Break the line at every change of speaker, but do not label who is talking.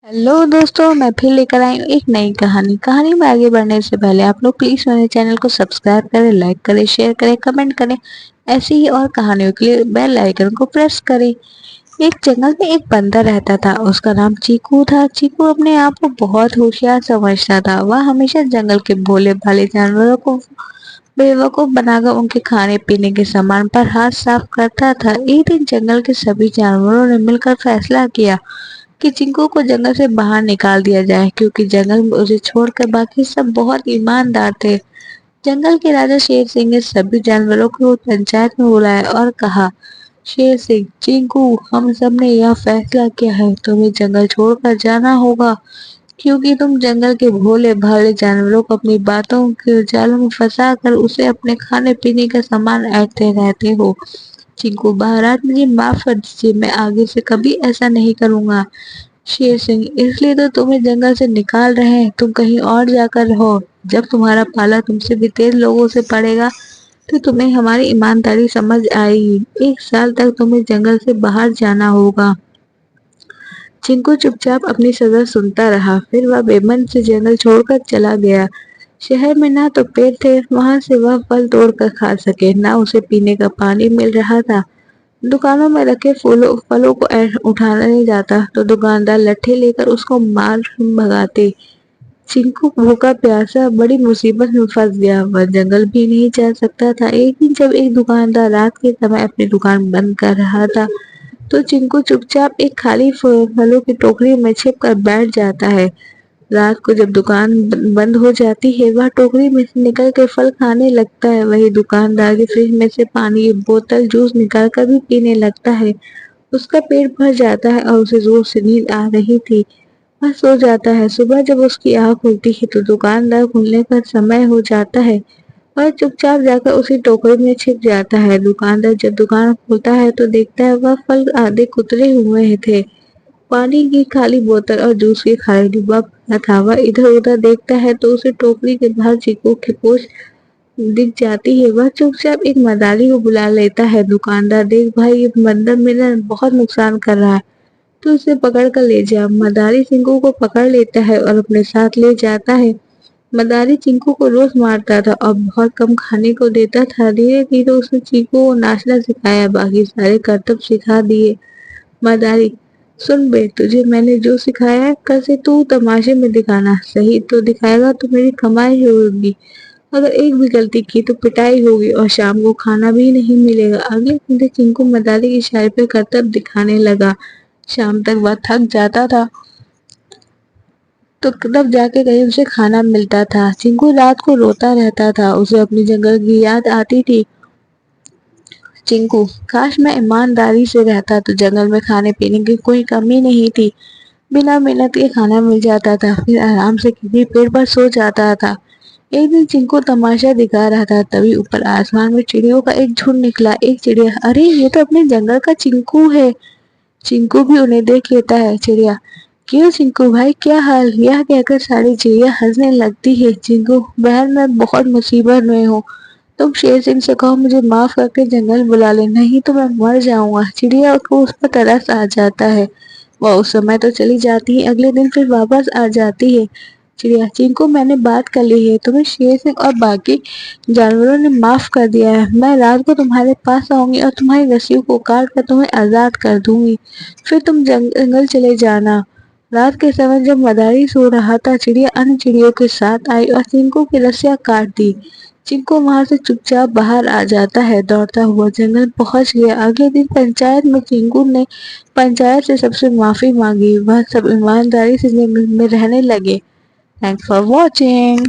Hello दोस्तों, मैं फिर लेकर आई हूँ एक नई कहानी में आगे बढ़ने से पहले आप लोग प्लीज मेरे चैनल को सब्सक्राइब करें, लाइक करें, शेयर करें, कमेंट करें। ऐसी ही और कहानियों के लिए बेल आइकन को प्रेस करें। एक जंगल में एक बंदर रहता था। उसका नाम चीकू था। चीकू अपने आप को बहुत होशियार समझता था। वह हमेशा जंगल के भोले भाले जानवरों को बेवकूफ बनाकर उनके खाने पीने के सामान पर हाथ साफ करता था। एक दिन जंगल के सभी जानवरों ने मिलकर फैसला किया कि चिंकू को जंगल से बाहर निकाल दिया जाए, क्योंकि जंगल में उसे छोड़कर बाकी सब बहुत ईमानदार थे। जंगल के राजा शेर सिंह ने सभी जानवरों को पंचायत में बुलाया और कहा, शेर सिंह, चिंकू, हम सब ने यह फैसला किया है, तुम्हें जंगल छोड़कर जाना होगा, क्योंकि तुम जंगल के भोले भाले जानवरों को अपनी बातों के जालों में फंसा कर उसे अपने खाने पीने का सामान ऐंठते रहते हो। चिंकू महाराज, मुझे माफ कर दीजिए, मैं आगे से कभी ऐसा नहीं करूंगा। शेर सिंह, इसलिए तो तुम्हें जंगल से निकाल रहे हैं, तुम कहीं और जाकर रहो। जब तुम्हारा पाला तुमसे भी तेज लोगों से पड़ेगा तो तुम्हें हमारी ईमानदारी समझ आएगी। 1 साल तक तुम्हें जंगल से बाहर जाना होगा। चिंकू चुपचाप अपनी सजा सुनता रहा। फिर वह बेमन से जंगल छोड़कर चला गया। शहर में ना तो पेड़ थे वहां से वह फल तोड़ कर खा सके, ना उसे पीने का पानी मिल रहा था। दुकानों में रखे फलों को उठाने जाता तो दुकानदार लट्ठी लेकर उसको मार भगाते। चिंकू भूखा प्यासा बड़ी मुसीबत में फंस गया। वह जंगल भी नहीं जा सकता था। एक दिन जब एक दुकानदार रात के समय अपनी दुकान बंद कर रहा था तो चिंकू चुपचाप एक खाली फलों की टोकरी में छिप कर बैठ जाता है। रात को जब दुकान बंद हो जाती है वह टोकरी में से निकल के फल खाने लगता है। वही दुकानदार के फ्रिज में से पानी की बोतल जूस निकाल कर भी पीने लगता है। उसका पेट भर जाता है और उसे जोर से नींद आ रही थी। वह सो जाता है। सुबह जब उसकी आँख खुलती है तो दुकानदार खुलने का समय हो जाता है। वह चुपचाप जाकर उसी टोकरी में छिप जाता है। दुकानदार जब दुकान खोलता है तो देखता है वह फल आधे कुतरे हुए थे। पानी की खाली बोतल और जूस की खाली डिब्बा पड़ा था। वह इधर उधर देखता है तो उसे टोकरी के बाहर चीकू की पूंछ दिख जाती है। वह चुपचाप एक मदारी को बुला लेता है। दुकानदार, देख भाई, ये बंदर मेरा बहुत नुकसान कर रहा है, तो उसे पकड़ कर ले जा। मदारी चिंकू को पकड़ लेता है और अपने साथ ले जाता है। मदारी चिंकू को रोज मारता था और बहुत कम खाने को देता था। धीरे धीरे उसने चिंकू को नाचना सिखाया, बाकी सारे करतब सिखा दिए। मदारी, सुन बे, तुझे मैंने जो सिखाया है कल से तू तमाशे में दिखाना। सही तो दिखाएगा तो मेरी कमाई होगी, अगर एक भी गलती की तो पिटाई होगी और शाम को खाना भी नहीं मिलेगा। अगले दिन से चिंकू मदारी की इशारे पर करतब दिखाने लगा। शाम तक वह थक जाता था तो तब जाके कहीं उसे खाना मिलता था। चिंकू रात को रोता रहता था, उसे अपनी जंगल की याद आती थी। चिंकू, काश मैं ईमानदारी से रहता तो जंगल में खाने पीने की कोई कमी नहीं थी। बिना मेहनत के खाना मिल जाता था, फिर आराम से किसी पेड़ पर सो जाता था। एक दिन चिंकू तमाशा दिखा रहा था, तभी ऊपर आसमान में चिड़ियों का एक झुंड निकला। एक चिड़िया, अरे ये तो अपने जंगल का चिंकू है। चिंकू भी उन्हें देख लेता है। चिड़िया, क्यों चिंकू भाई, क्या हाल? यह कहकर सारी चिड़िया हंसने लगती है। चिंकू, बहन, मैं बहुत मुसीबत में हूँ, तुम शेर सिंह से कहो मुझे माफ करके जंगल बुला ले, नहीं तो मैं मर जाऊंगा। चिड़िया को उस पर तरस आ जाता है। वह उस समय तो चली जाती है, अगले दिन फिर वापस आ जाती है। चिड़िया, चिंकू, मैंने बात कर ली है, तुम्हें शेर सिंह और बाकी जानवरों ने माफ कर दिया है। मैं रात को तुम्हारे पास आऊंगी और तुम्हारी रस्सियों को काट कर तुम्हें आजाद कर दूंगी, फिर तुम जंगल चले जाना। रात के समय जब मदारी सो रहा था, चिड़िया अन्य चिड़ियों के साथ आई और चिंकू की रस्सियां काट दी। चिंकू वहां से चुपचाप बाहर आ जाता है, दौड़ता हुआ जंगल पहुंच गया। अगले दिन पंचायत में चिंकू ने पंचायत से सबसे माफी मांगी। वह सब ईमानदारी से जंगल में रहने लगे। Thanks for watching.